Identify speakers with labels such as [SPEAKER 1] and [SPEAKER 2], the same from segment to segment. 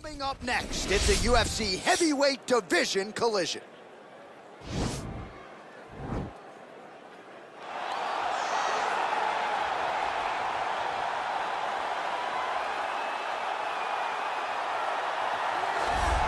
[SPEAKER 1] Coming up next, it's a UFC heavyweight division collision.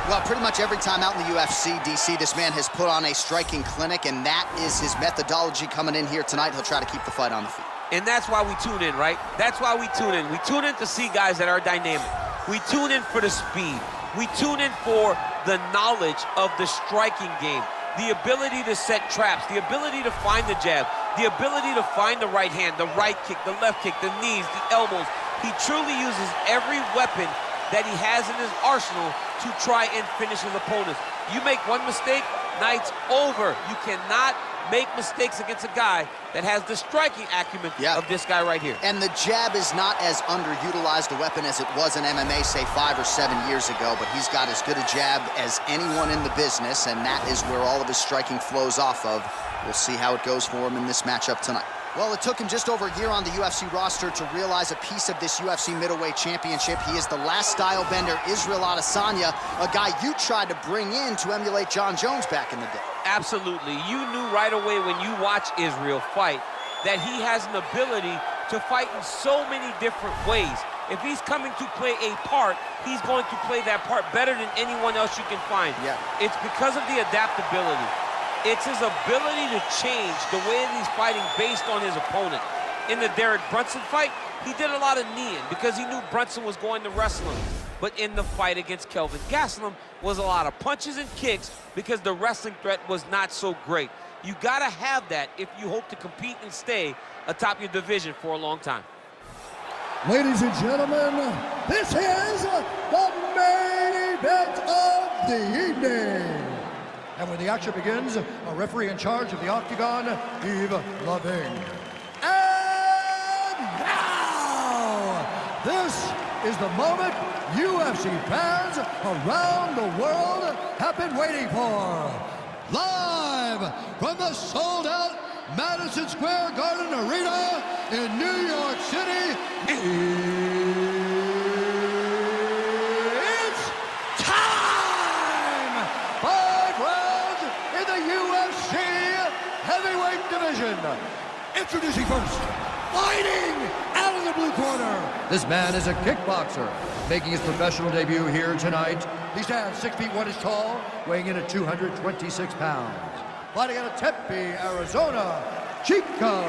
[SPEAKER 1] Well, pretty much every time out in the UFC, DC, this man has put on a striking clinic, and that is his methodology coming in here tonight. He'll try to keep the fight on the feet.
[SPEAKER 2] And that's why we tune in, right? That's why we tune in. We tune in to see guys that are dynamic. We tune in for the speed. We tune in for the knowledge of the striking game, the ability to set traps, the ability to find the jab, the ability to find the right hand, the right kick, the left kick, the knees, the elbows. He truly uses every weapon that he has in his arsenal to try and finish his opponents. You make one mistake, night's over. You cannot make mistakes against a guy that has the striking acumen of this guy right here.
[SPEAKER 1] And the jab is not as underutilized a weapon as it was in MMA, say 5 or 7 years ago, but he's got as good a jab as anyone in the business, and that is where all of his striking flows off of. We'll see how it goes for him in this matchup tonight. Well, it took him just over a year on the UFC roster to realize a piece of this UFC Middleweight Championship. He is the last style bender, Israel Adesanya, a guy you tried to bring in to emulate John Jones back in the day.
[SPEAKER 2] Absolutely. You knew right away when you watch Israel fight that he has an ability to fight in so many different ways. If he's coming to play a part, he's going to play that part better than anyone else you can find. It's because of the adaptability. It's his ability to change the way that he's fighting based on his opponent. In the Derek Brunson fight, he did a lot of kneeing because he knew Brunson was going to wrestle him. But in the fight against Kelvin Gastelum was a lot of punches and kicks because the wrestling threat was not so great. You gotta have that if you hope to compete and stay atop your division for a long time.
[SPEAKER 3] Ladies and gentlemen, this is the main event of the evening. And when the action begins, a referee in charge of the Octagon, Yves Lavigne. And now, this is the moment UFC fans around the world have been waiting for. Live from the sold-out Madison Square Garden Arena in New York City, it's time! 5 rounds in the UFC heavyweight division. Introducing first, fighting out of the blue corner. This man is a kickboxer, making his professional debut here tonight. He stands 6 feet 1 inches tall, weighing in at 226 pounds. Fighting out of Tempe, Arizona, Chico.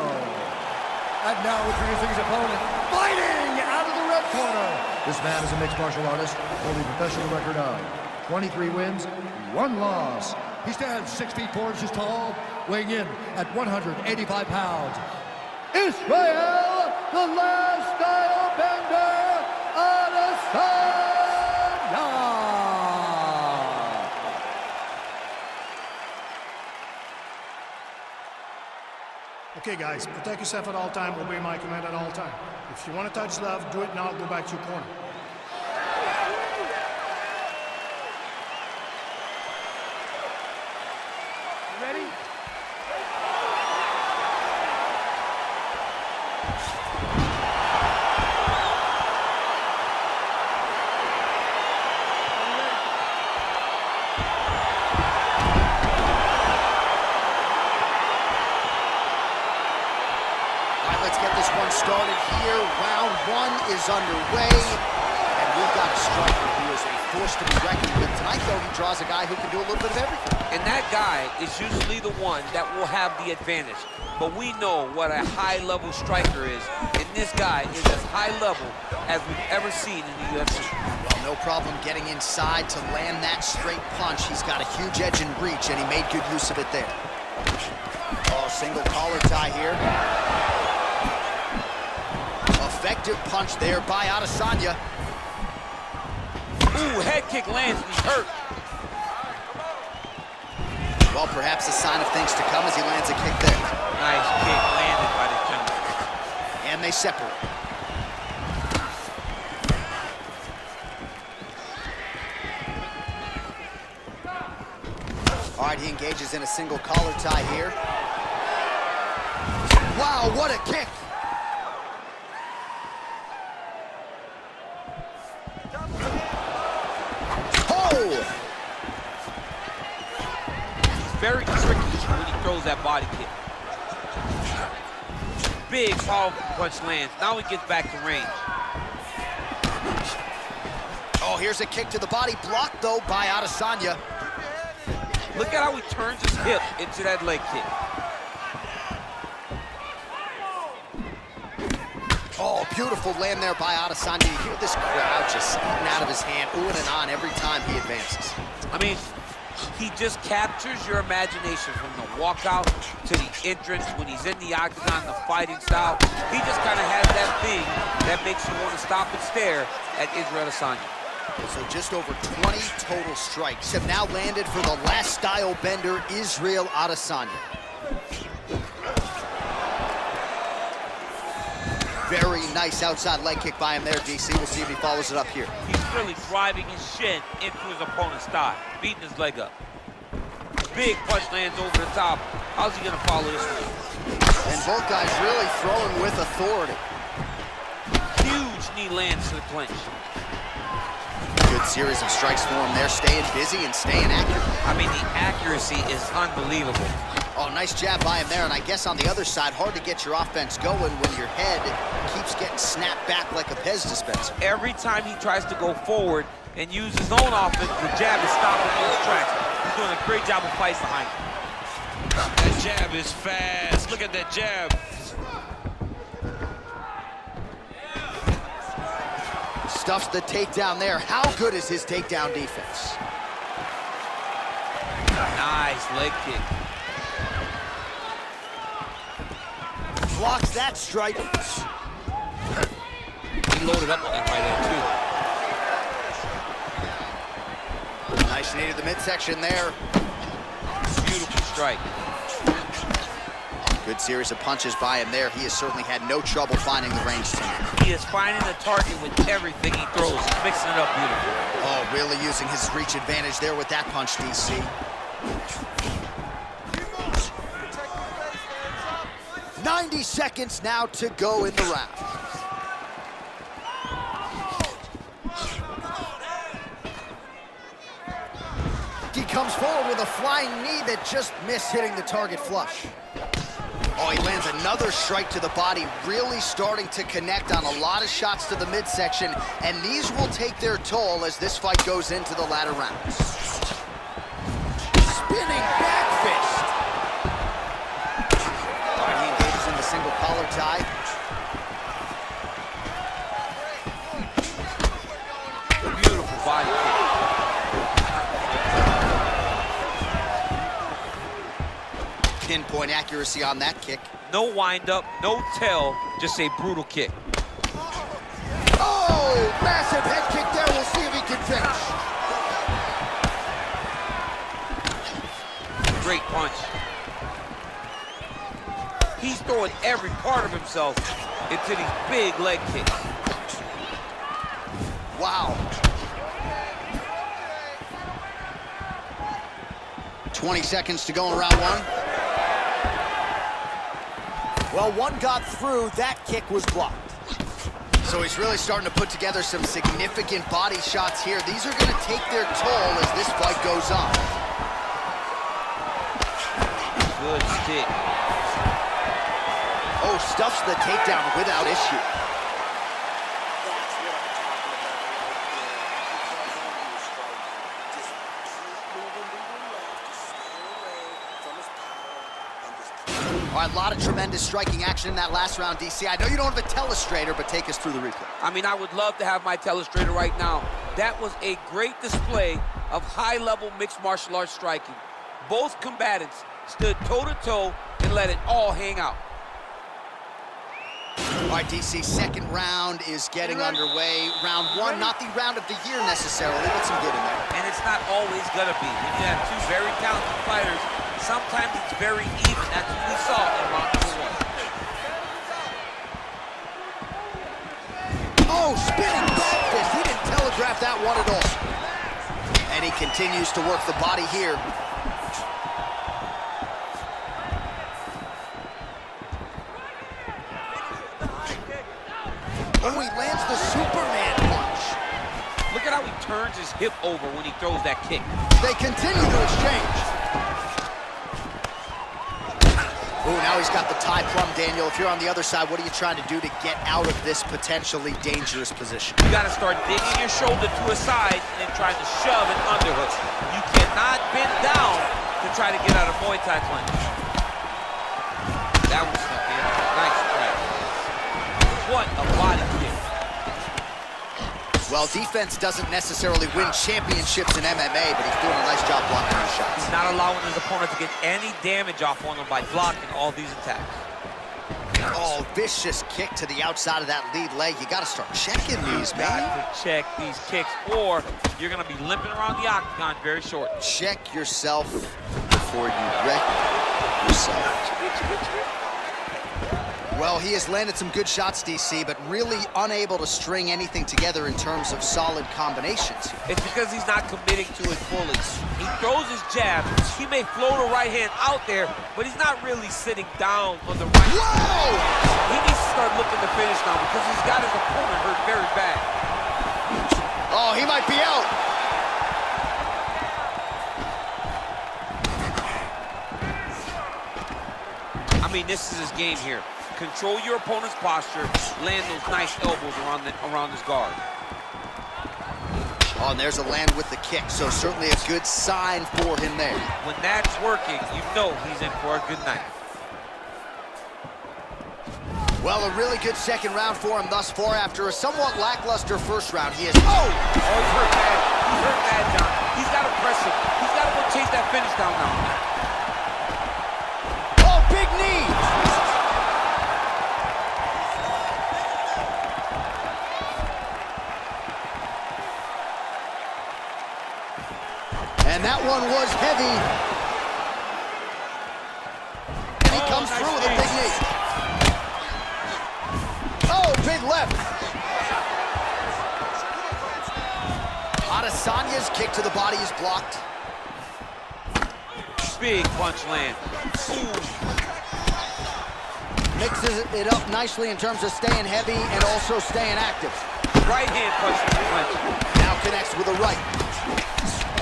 [SPEAKER 3] And now introducing his opponent, fighting out of the red corner. This man is a mixed martial artist, holding a professional record of 23 wins, 1 loss. He stands 6 feet 4 inches tall, weighing in at 185 pounds. Israel, the last style bender, Adesanya.
[SPEAKER 4] Okay, guys, protect yourself at all time, obey my command at all time. If you want to touch love, do it now, go back to your corner.
[SPEAKER 2] You ready?
[SPEAKER 1] Started here, round 1 is underway, and we've got a striker who is a force to be reckoned with. Tonight, though, he draws a guy who can do a little bit of everything.
[SPEAKER 2] And that guy is usually the one that will have the advantage. But we know what a high-level striker is, and this guy is as high-level as we've ever seen in the UFC.
[SPEAKER 1] Well, no problem getting inside to land that straight punch. He's got a huge edge and reach, and he made good use of it there. Oh, single collar tie here. Effective punch there by Adesanya.
[SPEAKER 2] Ooh, head kick lands, and he's hurt.
[SPEAKER 1] Well, perhaps a sign of things to come as he lands a kick there.
[SPEAKER 2] Nice kick landed by the gentleman.
[SPEAKER 1] And they separate. All right, he engages in a single collar tie here. Wow, what a kick! Oh!
[SPEAKER 2] It's very tricky when he throws that body kick. Big, powerful punch lands. Now he gets back to range.
[SPEAKER 1] Oh, here's a kick to the body, blocked though by Adesanya.
[SPEAKER 2] Look at how he turns his hip into that leg kick.
[SPEAKER 1] Oh, beautiful land there by Adesanya. You hear this crowd just eating out of his hand, oohing and on every time he advances.
[SPEAKER 2] I mean, he just captures your imagination from the walkout to the entrance when he's in the octagon, the fighting style. He just kind of has that thing that makes you want to stop and stare at Israel Adesanya.
[SPEAKER 1] So just over 20 total strikes have now landed for the last style bender, Israel Adesanya. Very nice outside leg kick by him there, DC. We'll see if he follows it up here.
[SPEAKER 2] He's really driving his shin into his opponent's thigh, beating his leg up. Big punch lands over the top. How's he gonna follow this one?
[SPEAKER 1] And both guys really throwing with authority.
[SPEAKER 2] Huge knee lands to the clinch.
[SPEAKER 1] Good series of strikes for him there, staying busy and staying accurate.
[SPEAKER 2] I mean, the accuracy is unbelievable.
[SPEAKER 1] Oh, nice jab by him there, and I guess on the other side, hard to get your offense going when your head keeps getting snapped back like a Pez dispenser.
[SPEAKER 2] Every time he tries to go forward and use his own offense, the jab is stopping in his tracks. He's doing a great job of fighting behind him.
[SPEAKER 5] That jab is fast. Look at that jab.
[SPEAKER 1] Stuffs the takedown there. How good is his takedown defense?
[SPEAKER 2] Nice leg kick.
[SPEAKER 1] Blocks that strike.
[SPEAKER 2] He loaded up on that right hand, too.
[SPEAKER 1] Nice knee to the midsection there.
[SPEAKER 2] Beautiful strike.
[SPEAKER 1] Good series of punches by him there. He has certainly had no trouble finding the range tonight.
[SPEAKER 2] He is finding the target with everything he throws. He's mixing it up beautifully.
[SPEAKER 1] Oh, really using his reach advantage there with that punch, DC. 90 seconds now to go in the round. He comes forward with a flying knee that just missed hitting the target flush. Oh, he lands another strike to the body, really starting to connect on a lot of shots to the midsection, and these will take their toll as this fight goes into the latter rounds. Spinning back fist. All right, he engages in the single collar tie.
[SPEAKER 2] Beautiful body kick.
[SPEAKER 1] Pinpoint accuracy on that kick.
[SPEAKER 2] No wind-up, no tail, just a brutal kick.
[SPEAKER 1] Oh, massive head kick there. We'll see if he can finish.
[SPEAKER 2] Great punch. He's throwing every part of himself into these big leg kicks.
[SPEAKER 1] Wow. 20 seconds to go in round one. Well, one got through, that kick was blocked. So he's really starting to put together some significant body shots here. These are gonna take their toll as this fight goes on.
[SPEAKER 2] Good stick.
[SPEAKER 1] Oh, stuffs the takedown without issue. All right, a lot of tremendous striking action in that last round, DC. I know you don't have a telestrator, but take us through the replay.
[SPEAKER 2] I mean, I would love to have my telestrator right now. That was a great display of high-level mixed martial arts striking. Both combatants stood toe-to-toe and let it all hang out.
[SPEAKER 1] All right, DC, second round is getting underway. Round one, not the round of the year necessarily, but some good in there.
[SPEAKER 2] And it's not always gonna be. When you have two very talented fighters, sometimes it's very even. That's what we saw in round number one.
[SPEAKER 1] Oh, spinning back fist. He didn't telegraph that one at all. And he continues to work the body here. Oh, he lands the Superman punch.
[SPEAKER 2] Look at how he turns his hip over when he throws that kick.
[SPEAKER 1] They continue to exchange. Ooh, now he's got the tie plum, Daniel. If you're on the other side, what are you trying to do to get out of this potentially dangerous position?
[SPEAKER 2] You got to start digging your shoulder to a side and then trying to shove an underhook. You cannot bend down to try to get out of Muay Thai clinch. That was stuck in. Nice strike. What a body kick.
[SPEAKER 1] Well, defense doesn't necessarily win championships in MMA, but he's doing a nice job blocking these shots.
[SPEAKER 2] He's not allowing his opponent to get any damage off on him by blocking all these attacks.
[SPEAKER 1] Oh, vicious kick to the outside of that lead leg. You got to start checking these, man.
[SPEAKER 2] Got to check these kicks, or you're going to be limping around the octagon very short.
[SPEAKER 1] Check yourself before you wreck yourself. Well, he has landed some good shots, DC, but really unable to string anything together in terms of solid combinations.
[SPEAKER 2] It's because he's not committing to it fully. He throws his jab. He may float a right hand out there, but he's not really sitting down on the right.
[SPEAKER 1] Whoa!
[SPEAKER 2] He needs to start looking to finish now because he's got his opponent hurt very bad.
[SPEAKER 1] Oh, he might be out.
[SPEAKER 2] I mean, this is his game here. Control your opponent's posture, land those nice elbows around his guard.
[SPEAKER 1] Oh, and there's a land with the kick, so certainly a good sign for him there.
[SPEAKER 2] When that's working, you know he's in for a good night.
[SPEAKER 1] Well, a really good second round for him thus far after a somewhat lackluster first round. He is... Oh!
[SPEAKER 2] Oh, he's hurt bad. He's hurt bad, John. He's got to press it. He's got to go chase that finish down now.
[SPEAKER 1] Oh, big knee! And that one was heavy. And he comes
[SPEAKER 2] nice
[SPEAKER 1] through with a big knee. Oh, big left. Adesanya's kick to the body is blocked.
[SPEAKER 2] Big punch land. Ooh.
[SPEAKER 1] Mixes it up nicely in terms of staying heavy and also staying active.
[SPEAKER 2] Right hand punch to the clinch.
[SPEAKER 1] Now connects with a right.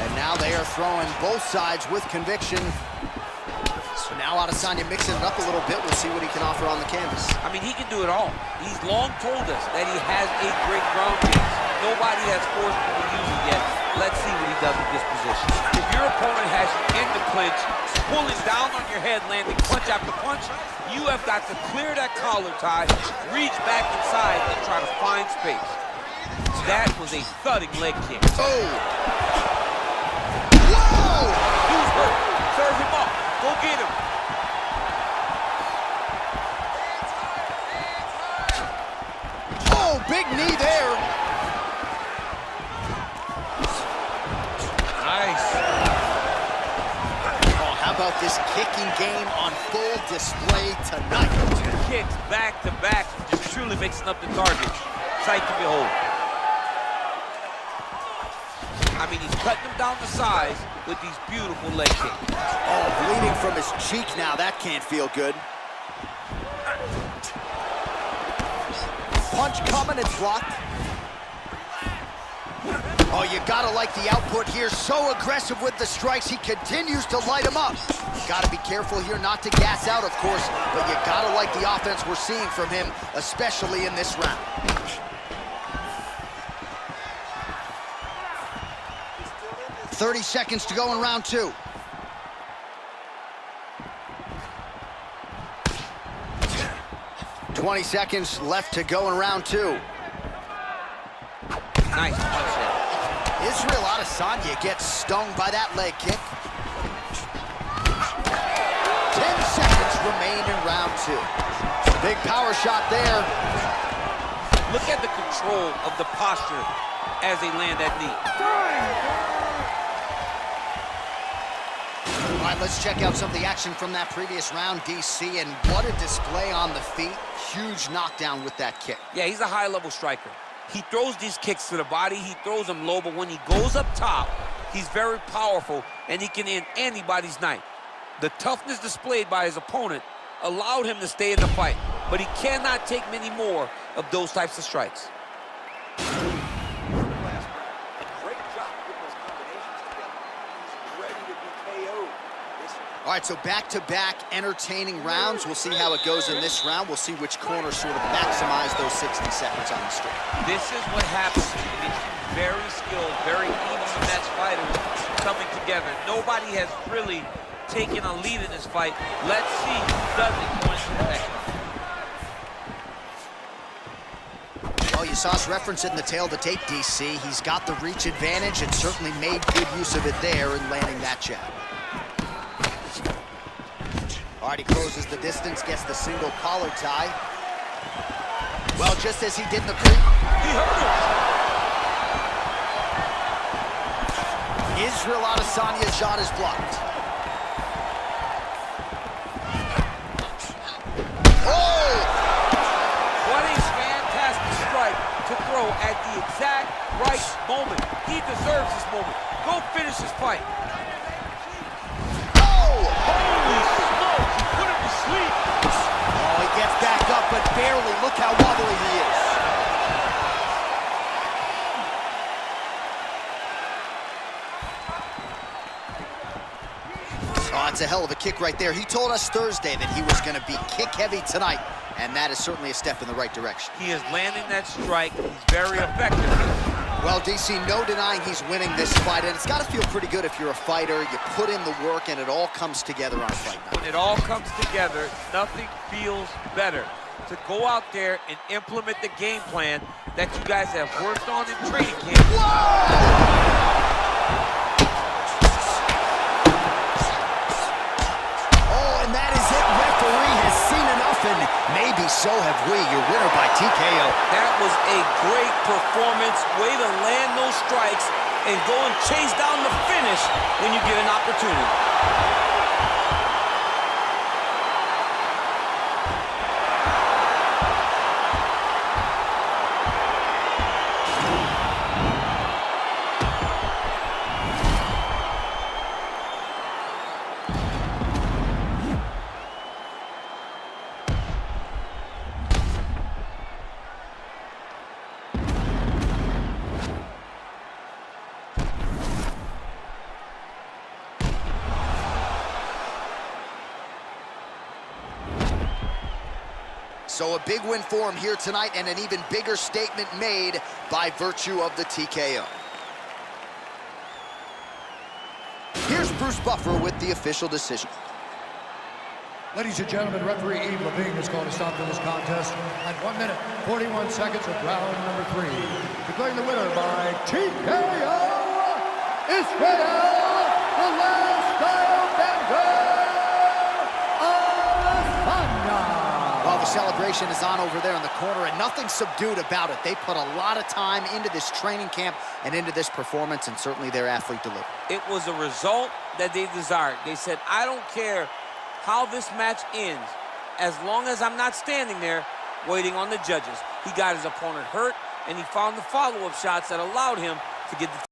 [SPEAKER 1] And now they are throwing both sides with conviction. So now Adesanya mixing it up a little bit. We'll see what he can offer on the canvas.
[SPEAKER 2] I mean, he can do it all. He's long told us that he has a great ground game. Nobody has forced him to use it yet. Let's see what he does with this position. If your opponent has you in the clinch, pulling down on your head, landing punch after punch, you have got to clear that collar tie, reach back inside, and try to find space. That was a thudding leg kick.
[SPEAKER 1] Oh! Whoa!
[SPEAKER 2] Dude's hurt. Serve him up. Go get him.
[SPEAKER 1] Oh, big knee there.
[SPEAKER 2] Nice.
[SPEAKER 1] Oh, how about this kicking game on full display tonight?
[SPEAKER 2] Kicks back to back, just truly mixing up the target. Sight to behold. I mean, he's cutting them down the sides with these beautiful leg kicks.
[SPEAKER 1] Oh, bleeding from his cheek now. That can't feel good. Punch coming, it's blocked. Oh, you gotta like the output here. So aggressive with the strikes. He continues to light him up. You gotta be careful here not to gas out, of course, but you gotta like the offense we're seeing from him, especially in this round. "30 seconds to go in round two. "20 seconds left to go in round two.
[SPEAKER 2] Nice punch there.
[SPEAKER 1] Israel Adesanya gets stung by that leg kick. 10 seconds remain in round two. Big power shot there.
[SPEAKER 2] Look at the control of the posture as they land that knee.
[SPEAKER 1] All right, let's check out some of the action from that previous round, DC, and what a display on the feet. Huge knockdown with that kick.
[SPEAKER 2] Yeah, he's a high-level striker. He throws these kicks to the body, he throws them low, but when he goes up top, he's very powerful, and he can end anybody's night. The toughness displayed by his opponent allowed him to stay in the fight, but he cannot take many more of those types of strikes.
[SPEAKER 1] All right, so back-to-back entertaining rounds. We'll see how it goes in this round. We'll see which corner sort of maximize those 60 seconds on the street.
[SPEAKER 2] This is what happens when you get very skilled, very even match fighters coming together. Nobody has really taken a lead in this fight. Let's see who does it going into the next round.
[SPEAKER 1] Well, you saw us reference it in the tail of the tape, DC. He's got the reach advantage and certainly made good use of it there in landing that jab. All right, he closes the distance, gets the single collar tie. Well, just as he did in the pre...
[SPEAKER 2] He hurt him.
[SPEAKER 1] Israel Adesanya's shot is blocked. Oh!
[SPEAKER 2] What a fantastic strike to throw at the exact right moment. He deserves this moment. Go finish this fight.
[SPEAKER 1] Oh!
[SPEAKER 2] Holy smoke, he put him to sleep.
[SPEAKER 1] Oh, he gets back up, but barely. Look how wobbly he is. Oh, it's a hell of a kick right there. He told us Thursday that he was going to be kick-heavy tonight, and that is certainly a step in the right direction.
[SPEAKER 2] He is landing that strike. He's very effective.
[SPEAKER 1] Well, DC, no denying he's winning this fight, and it's got to feel pretty good if you're a fighter. You put in the work, and it all comes together on fight night.
[SPEAKER 2] When it all comes together, nothing feels better. To go out there and implement the game plan that you guys have worked on in training camp.
[SPEAKER 1] Whoa! And maybe so have we. Your winner by TKO.
[SPEAKER 2] That was a great performance. Way to land those strikes and go and chase down the finish when you get an opportunity.
[SPEAKER 1] So a big win for him here tonight, and an even bigger statement made by virtue of the TKO. Here's Bruce Buffer with the official decision.
[SPEAKER 3] Ladies and gentlemen, referee Yves Levine has called a stop to this contest at 1 minute, 41 seconds of round number 3. Declaring the winner by TKO, Israel, the last Adesanya.
[SPEAKER 1] Well, the celebration is on over there in the corner, and nothing subdued about it. They put a lot of time into this training camp and into this performance, and certainly their athlete delivered.
[SPEAKER 2] It was a result that they desired. They said, I don't care how this match ends, as long as I'm not standing there waiting on the judges. He got his opponent hurt, and he found the follow-up shots that allowed him to get the